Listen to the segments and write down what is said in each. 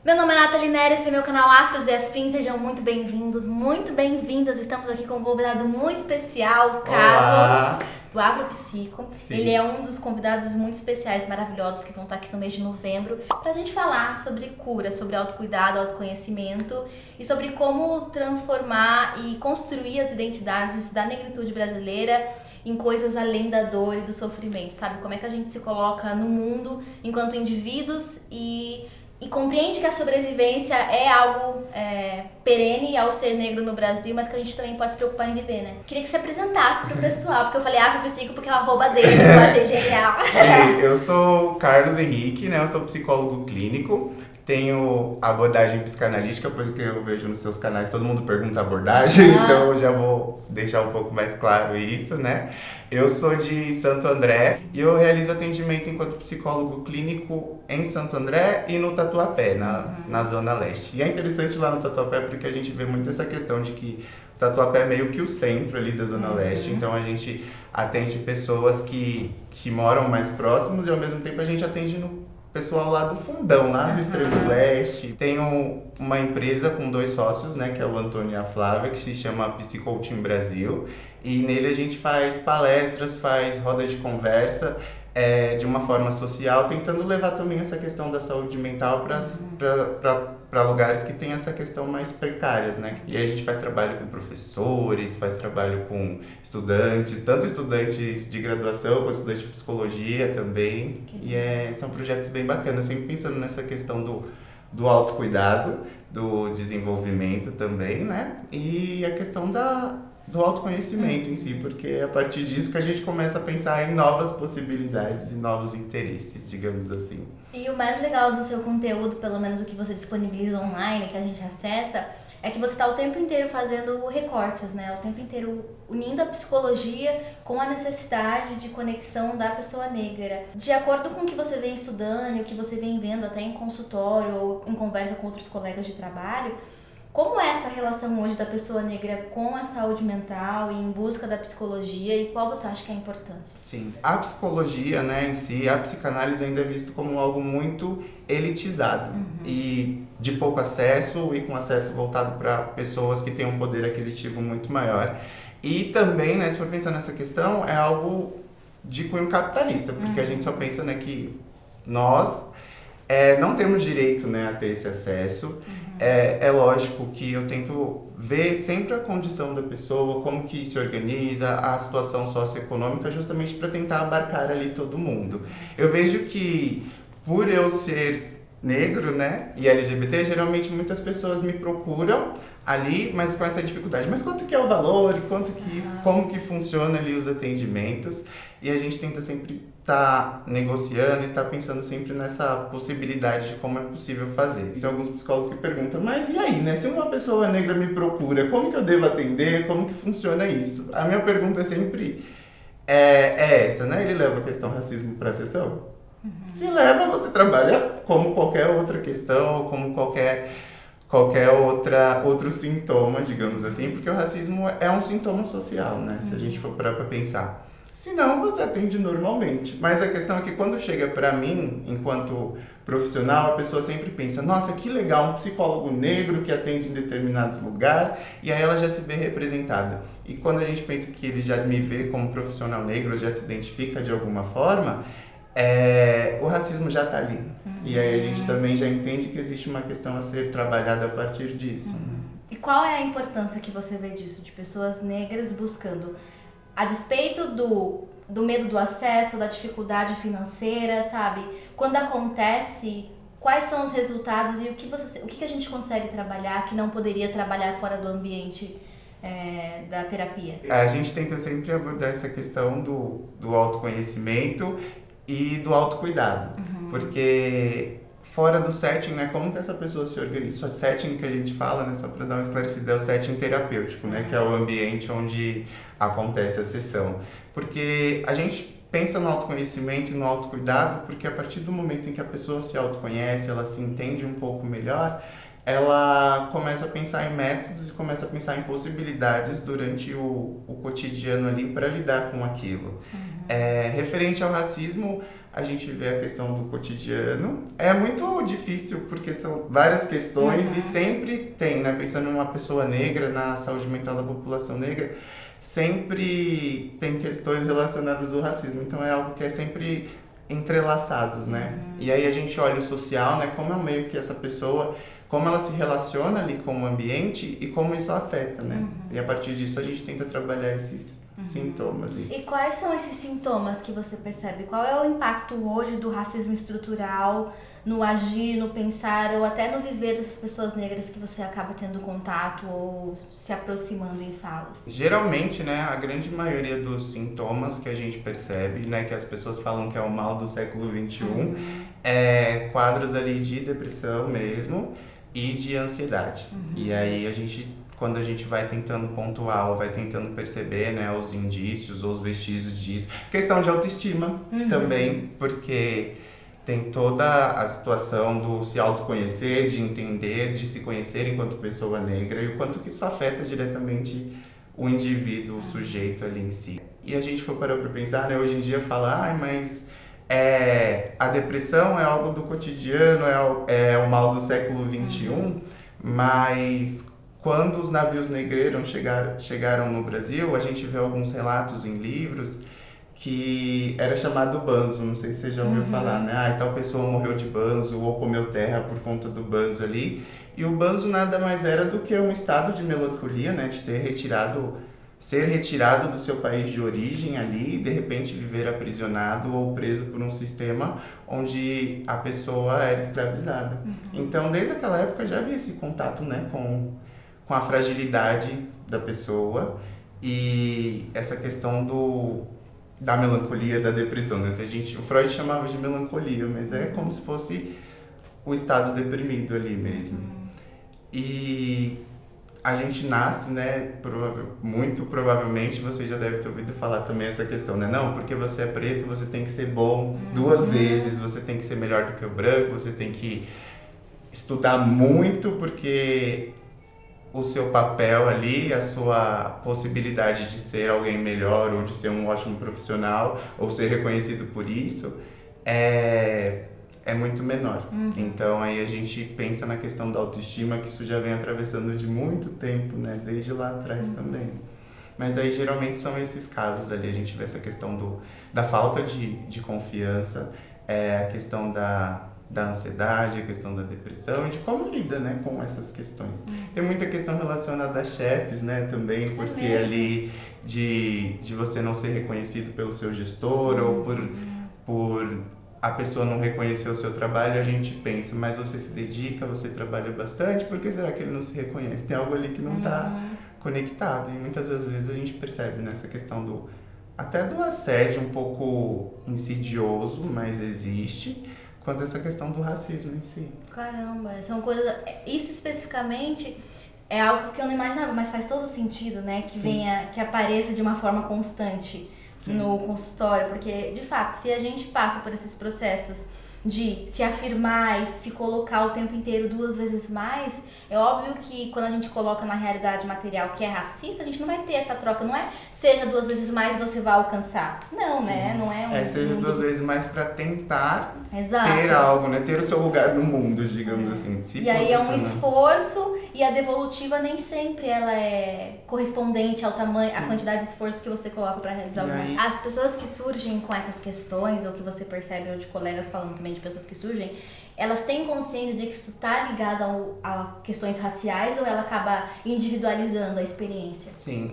Meu nome é Nathalie Nery, esse é meu canal Afros e Afins, sejam muito bem-vindos, muito bem-vindas. Estamos aqui com um convidado muito especial, Carlos, do Afropsico. Sim. Ele é um dos convidados muito especiais, maravilhosos, que vão estar aqui no mês de novembro, pra gente falar sobre cura, sobre autocuidado, autoconhecimento e sobre como transformar e construir as identidades da negritude brasileira em coisas além da dor e do sofrimento, sabe? Como é que a gente se coloca no mundo enquanto indivíduos e compreende que a sobrevivência é algo perene ao ser negro no Brasil, mas que a gente também pode se preocupar em viver, né? Queria que você apresentasse pro pessoal, porque eu falei Afropsico porque é o arroba dele, eu achei genial. Sim, eu sou Carlos Henrique, né? Eu sou psicólogo clínico, tenho abordagem psicanalítica, pois que eu vejo nos seus canais todo mundo pergunta abordagem, então eu já vou deixar um pouco mais claro isso, né? Eu sou de Santo André e eu realizo atendimento enquanto psicólogo clínico em Santo André e no Tatuapé, na Zona Leste. E é interessante lá no Tatuapé porque a gente vê muito essa questão de que o Tatuapé é meio que o centro ali da Zona Leste, então a gente atende pessoas que moram mais próximos e ao mesmo tempo a gente atende no pessoal lá do fundão, lá do extremo leste. Tenho uma empresa com 2 sócios, né, que é o Antônio e a Flávia, que se chama Psicoaching Brasil. E nele a gente faz palestras, faz roda de conversa, de uma forma social, tentando levar também essa questão da saúde mental para lugares que tem essa questão mais precárias, né? E aí a gente faz trabalho com professores, faz trabalho com estudantes, tanto estudantes de graduação quanto estudantes de psicologia também. E são projetos bem bacanas, sempre pensando nessa questão do autocuidado, do desenvolvimento também, né? E a questão do autoconhecimento em si, porque é a partir disso que a gente começa a pensar em novas possibilidades e novos interesses, digamos assim. E o mais legal do seu conteúdo, pelo menos o que você disponibiliza online, que a gente acessa, é que você está o tempo inteiro fazendo recortes, né? O tempo inteiro unindo a psicologia com a necessidade de conexão da pessoa negra. De acordo com o que você vem estudando e o que você vem vendo até em consultório ou em conversa com outros colegas de trabalho, como é essa relação hoje da pessoa negra com a saúde mental e em busca da psicologia e qual você acha que é a importância? Sim, a psicologia, né, em si, a psicanálise ainda é visto como algo muito elitizado e de pouco acesso e com acesso voltado para pessoas que têm um poder aquisitivo muito maior. E também, né, se for pensar nessa questão, é algo de cunho capitalista, porque a gente só pensa, né, que nós não temos direito, né, a ter esse acesso. É lógico que eu tento ver sempre a condição da pessoa, como que se organiza, a situação socioeconômica, justamente para tentar abarcar ali todo mundo. Eu vejo que, por eu ser negro, né, e LGBT, geralmente muitas pessoas me procuram ali, mas com essa dificuldade. Mas quanto que é o valor? Como que funciona ali os atendimentos? E a gente tenta sempre estar negociando e estar pensando sempre nessa possibilidade de como é possível fazer. Tem alguns psicólogos que perguntam, mas e aí, né? Se uma pessoa negra me procura, como que eu devo atender? Como que funciona isso? A minha pergunta é sempre essa, né? Ele leva a questão racismo para a sessão? Se leva, você trabalha como qualquer outra questão, como qualquer outro sintoma, digamos assim, porque o racismo é um sintoma social, né? Se a gente for parar para pensar. Se não, você atende normalmente. Mas a questão é que quando chega para mim, enquanto profissional, a pessoa sempre pensa, nossa, que legal, um psicólogo negro que atende em determinados lugares, e aí ela já se vê representada. E quando a gente pensa que ele já me vê como profissional negro, já se identifica de alguma forma, o racismo já está ali. E aí a gente também já entende que existe uma questão a ser trabalhada a partir disso. Né? E qual é a importância que você vê disso, de pessoas negras buscando, a despeito do medo do acesso, da dificuldade financeira, sabe? Quando acontece, quais são os resultados e o que a gente consegue trabalhar que não poderia trabalhar fora do ambiente da terapia? A gente tenta sempre abordar essa questão do autoconhecimento e do autocuidado, porque fora do setting, né, como que essa pessoa se organiza? O setting que a gente fala, né, só para dar uma esclarecida, é o setting terapêutico, né, que é o ambiente onde acontece a sessão. Porque a gente pensa no autoconhecimento e no autocuidado, porque a partir do momento em que a pessoa se autoconhece, ela se entende um pouco melhor, ela começa a pensar em métodos e começa a pensar em possibilidades durante o cotidiano ali para lidar com aquilo. Referente ao racismo, a gente vê a questão do cotidiano. É muito difícil porque são várias questões e sempre tem, né? Pensando em uma pessoa negra, na saúde mental da população negra, sempre tem questões relacionadas ao racismo. Então é algo que é sempre entrelaçados, né? E aí a gente olha o social, né? Como é o meio que essa pessoa, como ela se relaciona ali com o ambiente e como isso afeta, né? E a partir disso a gente tenta trabalhar esses sintomas. E quais são esses sintomas que você percebe? Qual é o impacto hoje do racismo estrutural no agir, no pensar ou até no viver dessas pessoas negras que você acaba tendo contato ou se aproximando em falas? Geralmente, né, a grande maioria dos sintomas que a gente percebe, né, que as pessoas falam que é o mal do século XXI, é quadros ali de depressão mesmo e de ansiedade. E aí quando a gente vai tentando pontuar ou vai tentando perceber, né, os indícios ou os vestígios disso. Questão de autoestima também, porque tem toda a situação do se autoconhecer, de entender, de se conhecer enquanto pessoa negra e o quanto que isso afeta diretamente o indivíduo, o sujeito ali em si. E a gente for parar para pensar, né, hoje em dia fala, mas a depressão é algo do cotidiano, é o mal do século XXI, mas quando os navios negreiros chegaram no Brasil, a gente vê alguns relatos em livros que era chamado banzo, não sei se você já ouviu falar, né? Tal pessoa morreu de banzo ou comeu terra por conta do banzo ali. E o banzo nada mais era do que um estado de melancolia, né? De ser retirado do seu país de origem ali e de repente viver aprisionado ou preso por um sistema onde a pessoa era escravizada. Então, desde aquela época já havia esse contato, né, com a fragilidade da pessoa e essa questão da melancolia, da depressão, né? O Freud chamava de melancolia, mas é como se fosse o estado deprimido ali mesmo. E a gente nasce, né, muito provavelmente você já deve ter ouvido falar também essa questão, né? Não, porque você é preto, você tem que ser bom 2 vezes, você tem que ser melhor do que o branco, você tem que estudar muito porque o seu papel ali, a sua possibilidade de ser alguém melhor ou de ser um ótimo profissional ou ser reconhecido por isso é muito menor. Então aí a gente pensa na questão da autoestima, que isso já vem atravessando de muito tempo, né? Desde lá atrás também. Mas aí geralmente são esses casos ali, a gente vê essa questão da falta de confiança, a questão da ansiedade, a questão da depressão e de como lida, né, com essas questões. Tem muita questão relacionada a chefes, né, também, porque ali de você não ser reconhecido pelo seu gestor ou por a pessoa não reconhecer o seu trabalho, a gente pensa, mas você se dedica, você trabalha bastante, por que será que ele não se reconhece? Tem algo ali que não está conectado e muitas vezes a gente percebe nessa questão até do assédio um pouco insidioso, mas existe, quanto essa questão do racismo em si. Caramba, são coisas... Isso especificamente é algo que eu não imaginava, mas faz todo sentido, né? Que apareça de uma forma constante no consultório, porque, de fato, se a gente passa por esses processos de se afirmar e se colocar o tempo inteiro 2 vezes mais, é óbvio que quando a gente coloca na realidade material que é racista, a gente não vai ter essa troca, não é seja 2 vezes mais e você vai alcançar. Não, né? Não é seja 2 vezes mais para tentar ter algo, né? Ter o seu lugar no mundo, digamos assim. E aí é um esforço e a devolutiva nem sempre ela é correspondente ao tamanho, à quantidade de esforço que você coloca para realizar algo. As pessoas que surgem com essas questões, ou que você percebe, ou de colegas falando também de pessoas que surgem, elas têm consciência de que isso está ligado a questões raciais ou ela acaba individualizando a experiência? Sim,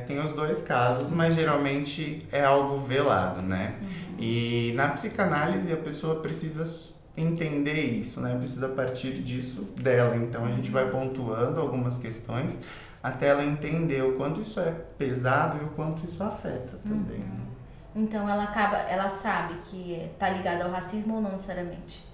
tem os 2 casos, mas geralmente é algo velado, né? E na psicanálise a pessoa precisa entender isso, né? Precisa partir disso dela. Então a gente vai pontuando algumas questões até ela entender o quanto isso é pesado e o quanto isso afeta também. Né? Então ela sabe que tá ligado ao racismo ou não necessariamente?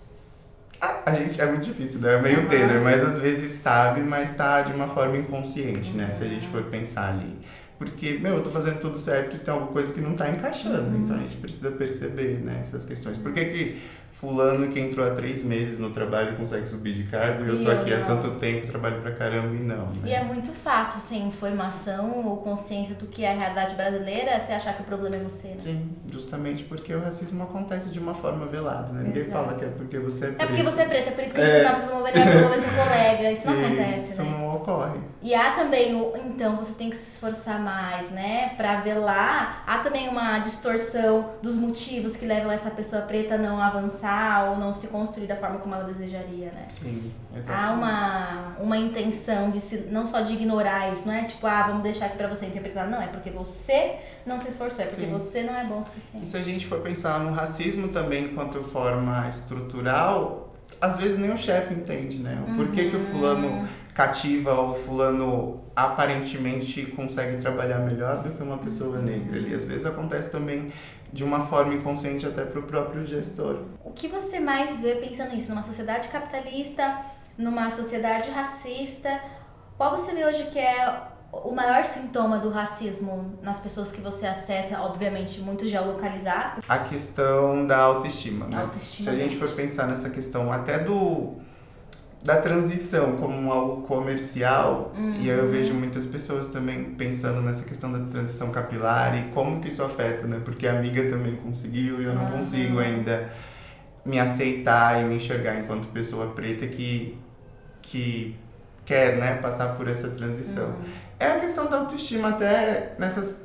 A gente é muito difícil, né? É meio ter, né? Mas às vezes sabe, mas tá de uma forma inconsciente, né? Se a gente for pensar ali. porque, eu tô fazendo tudo certo e tem alguma coisa que não tá encaixando. Então a gente precisa perceber, né, essas questões. Por que fulano que entrou há 3 meses no trabalho consegue subir de cargo e eu tô aqui há tanto tempo, trabalho pra caramba e não, né? E é muito fácil, sem informação ou consciência do que é a realidade brasileira, você achar que o problema é você, né? Sim, justamente porque o racismo acontece de uma forma velada, né? Ninguém fala que é porque você é preta. É porque você é preta, por isso que a gente não tá promover seu colega, isso não acontece, isso né? não ocorre. E há também, então, você tem que se esforçar mais, né? Pra velar, há também uma distorção dos motivos que levam essa pessoa preta a não avançar ou não se construir da forma como ela desejaria, né? Sim, exatamente. Há uma intenção de não só de ignorar isso, não é tipo, vamos deixar aqui pra você interpretar. Não, é porque você não se esforçou, é porque você não é bom o suficiente. E se a gente for pensar no racismo também enquanto forma estrutural, às vezes nem o chefe entende, né? Por que o fulano cativa ou fulano aparentemente consegue trabalhar melhor do que uma pessoa negra ali. Às vezes acontece também de uma forma inconsciente até para o próprio gestor. O que você mais vê pensando nisso? Numa sociedade capitalista, numa sociedade racista, qual você vê hoje que é o maior sintoma do racismo nas pessoas que você acessa, obviamente muito geolocalizado? A questão da autoestima, né? Autoestima. Se a gente for pensar nessa questão até da transição como algo comercial, e aí eu vejo muitas pessoas também pensando nessa questão da transição capilar e como que isso afeta, né? Porque a amiga também conseguiu e eu não consigo ainda me aceitar e me enxergar enquanto pessoa preta que quer, né, passar por essa transição. É a questão da autoestima até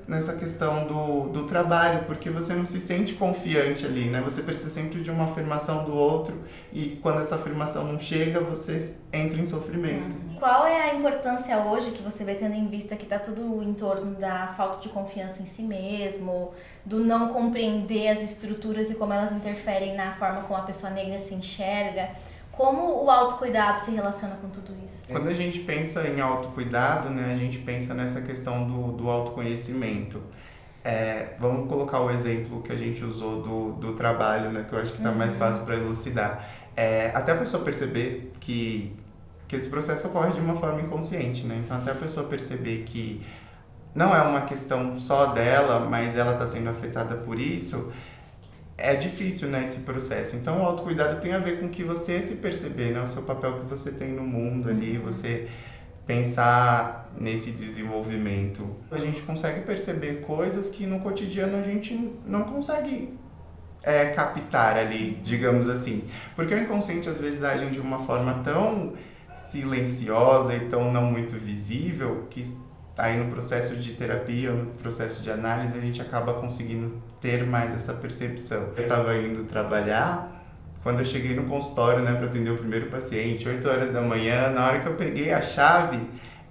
nessa questão do trabalho, porque você não se sente confiante ali, né? Você precisa sempre de uma afirmação do outro e quando essa afirmação não chega, você entra em sofrimento. Qual é a importância hoje que você vê, tendo em vista que está tudo em torno da falta de confiança em si mesmo, do não compreender as estruturas e como elas interferem na forma como a pessoa negra se enxerga? Como o autocuidado se relaciona com tudo isso? Quando a gente pensa em autocuidado, né, a gente pensa nessa questão do autoconhecimento. Vamos colocar o exemplo que a gente usou do trabalho, né, que eu acho que está mais fácil para elucidar. Até a pessoa perceber que esse processo ocorre de uma forma inconsciente, né? Então, até a pessoa perceber que não é uma questão só dela, mas ela está sendo afetada por isso, é difícil, né, esse processo. Então, o autocuidado tem a ver com que você se perceber, né, o seu papel que você tem no mundo ali, você pensar nesse desenvolvimento. A gente consegue perceber coisas que no cotidiano a gente não consegue captar ali, digamos assim. Porque o inconsciente às vezes age de uma forma tão silenciosa e tão não muito visível que aí no processo de terapia, no processo de análise, a gente acaba conseguindo ter mais essa percepção. Eu estava indo trabalhar, quando eu cheguei no consultório, né, para atender o primeiro paciente, 8 horas da manhã, na hora que eu peguei a chave,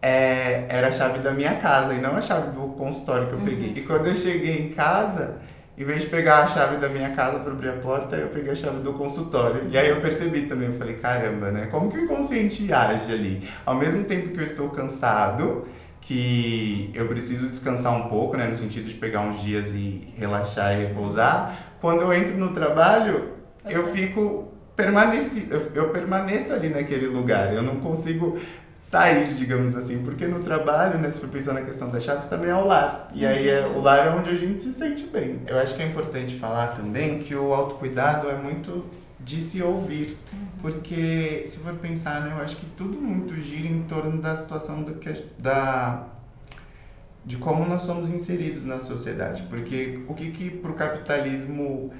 era a chave da minha casa e não a chave do consultório que eu peguei. E quando eu cheguei em casa, em vez de pegar a chave da minha casa para abrir a porta, eu peguei a chave do consultório. E aí eu percebi também, eu falei, caramba, né? Como que o inconsciente age ali? Ao mesmo tempo que eu estou cansado, que eu preciso descansar um pouco, né? No sentido de pegar uns dias e relaxar e repousar, quando eu entro no trabalho, eu permaneço ali naquele lugar. Eu não consigo sair, digamos assim, porque no trabalho, né, se for pensar na questão das chaves, também é o lar. E aí o lar é onde a gente se sente bem. Eu acho que é importante falar também que o autocuidado é muito de se ouvir. Porque, se for pensar, né, eu acho que tudo muito gira em torno da situação de como nós somos inseridos na sociedade. Porque o que pro capitalismo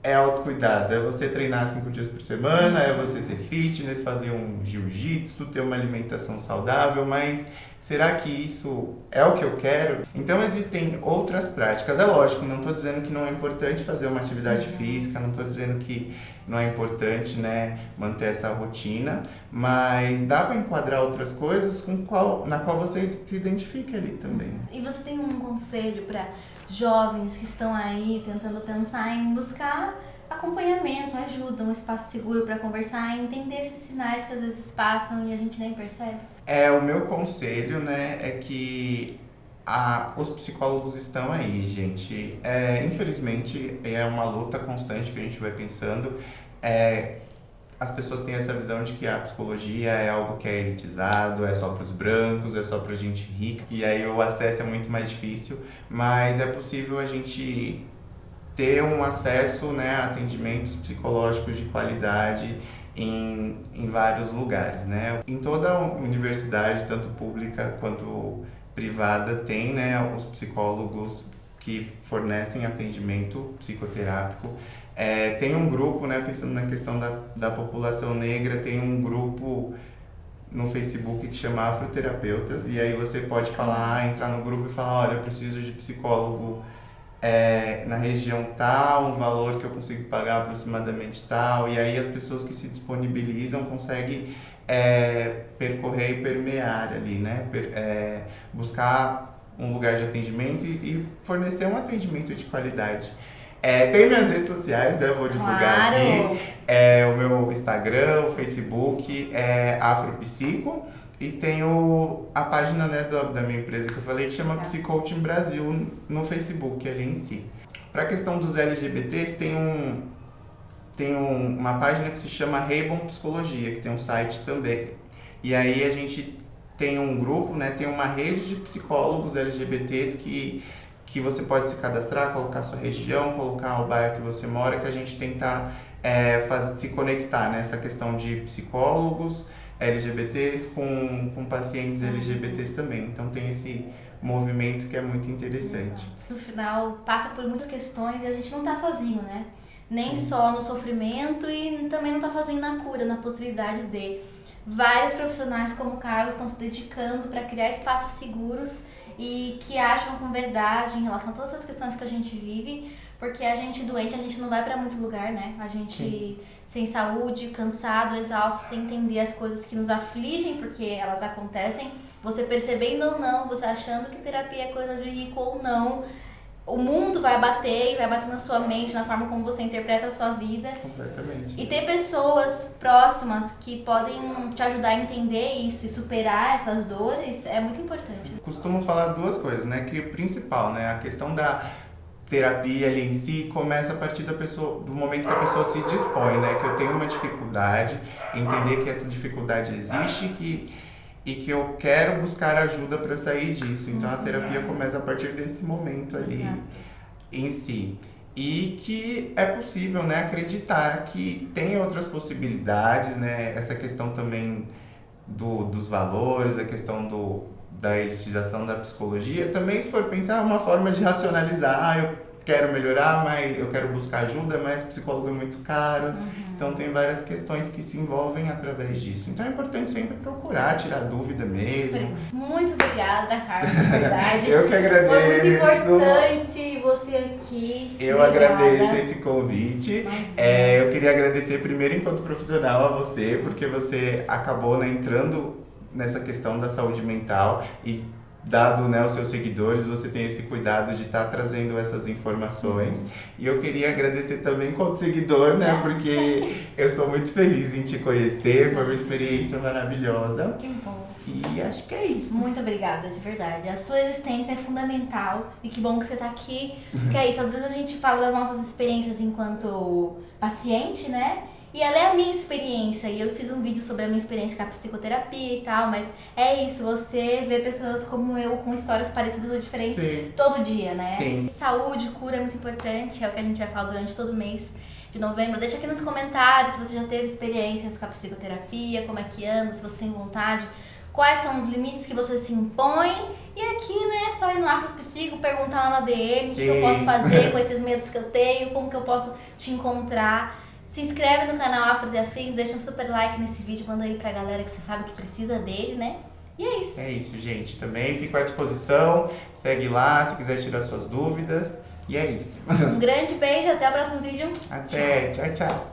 é autocuidado? É você treinar 5 dias por semana, é você ser fitness, fazer um jiu-jitsu, ter uma alimentação saudável, mas será que isso é o que eu quero? Então existem outras práticas. É lógico, não estou dizendo que não é importante fazer uma atividade física, não estou dizendo que não é importante, né, manter essa rotina, mas dá para enquadrar outras coisas na qual você se identifica ali também. E você tem um conselho para jovens que estão aí tentando pensar em buscar acompanhamento, ajuda, um espaço seguro para conversar e entender esses sinais que às vezes passam e a gente nem percebe? O meu conselho, né, é que os psicólogos estão aí, gente. Infelizmente, é uma luta constante que a gente vai pensando. as pessoas têm essa visão de que a psicologia é algo que é elitizado, é só para os brancos, é só para gente rica, e aí o acesso é muito mais difícil, mas é possível a gente ter um acesso, né, a atendimentos psicológicos de qualidade em vários lugares, né? Em toda a universidade, tanto pública quanto privada, tem, né, os psicólogos que fornecem atendimento psicoterápico. Tem um grupo, né, pensando na questão da população negra, tem um grupo no Facebook que chama Afroterapeutas, e aí você pode falar, entrar no grupo e falar, olha, eu preciso de psicólogo na região tal, um valor que eu consigo pagar aproximadamente tal, e aí as pessoas que se disponibilizam conseguem percorrer e permear ali, né? Buscar um lugar de atendimento e fornecer um atendimento de qualidade. Tem minhas redes sociais, né? Vou divulgar aqui. O meu Instagram, o Facebook é Afropsico. E tenho a página, né, da minha empresa que eu falei, que chama Psicoaching Brasil no Facebook, ali em si. Para a questão dos LGBTs, tem uma página que se chama Reibon Psicologia, que tem um site também. E aí a gente tem um grupo, né, tem uma rede de psicólogos LGBTs que você pode se cadastrar, colocar sua região, colocar o bairro que você mora, que a gente tenta se conectar nessa questão de psicólogos LGBTs com pacientes LGBTs também. Então tem esse movimento que é muito interessante. No final, passa por muitas questões e a gente não tá sozinho, né? Nem só no sofrimento e também não tá sozinho na cura, na possibilidade de. Vários profissionais como o Carlos estão se dedicando para criar espaços seguros e que acham com verdade em relação a todas as questões que a gente vive, porque a gente doente, a gente não vai para muito lugar, né? A gente sem saúde, cansado, exausto, sem entender as coisas que nos afligem, porque elas acontecem, você percebendo ou não, você achando que terapia é coisa de rico ou não, o mundo vai bater na sua mente, na forma como você interpreta a sua vida. Completamente. E ter pessoas próximas que podem te ajudar a entender isso e superar essas dores é muito importante. Costumo falar duas coisas, né? Que o principal, né? A questão da terapia ali em si começa a partir do momento que a pessoa se dispõe, né? Que eu tenho uma dificuldade, entender que essa dificuldade existe e que eu quero buscar ajuda para sair disso. Então a terapia começa a partir desse momento ali em si. E que é possível, né, acreditar que tem outras possibilidades, né? Essa questão também dos valores, a questão da elitização da psicologia, também se for pensar é uma forma de racionalizar, eu quero melhorar, mas eu quero buscar ajuda, mas psicólogo é muito caro. Então tem várias questões que se envolvem através disso. Então é importante sempre procurar, tirar dúvida mesmo. Muito obrigada, Carlos, de verdade. Eu que agradeço. Foi muito importante você aqui. Eu agradeço esse convite. Eu queria agradecer primeiro enquanto profissional a você, porque você acabou, né, entrando nessa questão da saúde mental e dado, né, os seus seguidores, você tem esse cuidado de estar trazendo essas informações. E eu queria agradecer também enquanto seguidor, né, porque eu estou muito feliz em te conhecer, foi uma experiência maravilhosa. Que bom. E acho que é isso. Muito obrigada, de verdade. A sua existência é fundamental e que bom que você está aqui. Porque é isso, às vezes a gente fala das nossas experiências enquanto paciente, né? E ela é a minha experiência, e eu fiz um vídeo sobre a minha experiência com a psicoterapia e tal, mas é isso, você vê pessoas como eu com histórias parecidas ou diferentes todo dia, né? Sim. Saúde, cura é muito importante, é o que a gente vai falar durante todo o mês de novembro. Deixa aqui nos comentários se você já teve experiências com a psicoterapia, como é que anda, se você tem vontade, quais são os limites que você se impõe. E aqui, né, é só ir no Afropsico, perguntar lá na DM o que eu posso fazer com esses medos que eu tenho, como que eu posso te encontrar. Se inscreve no canal Afros e Afins, deixa um super like nesse vídeo, manda aí pra galera que você sabe que precisa dele, né? E é isso. É isso, gente. Também fico à disposição, segue lá se quiser tirar suas dúvidas. E é isso. Um grande beijo, até o próximo vídeo. Até, tchau, tchau.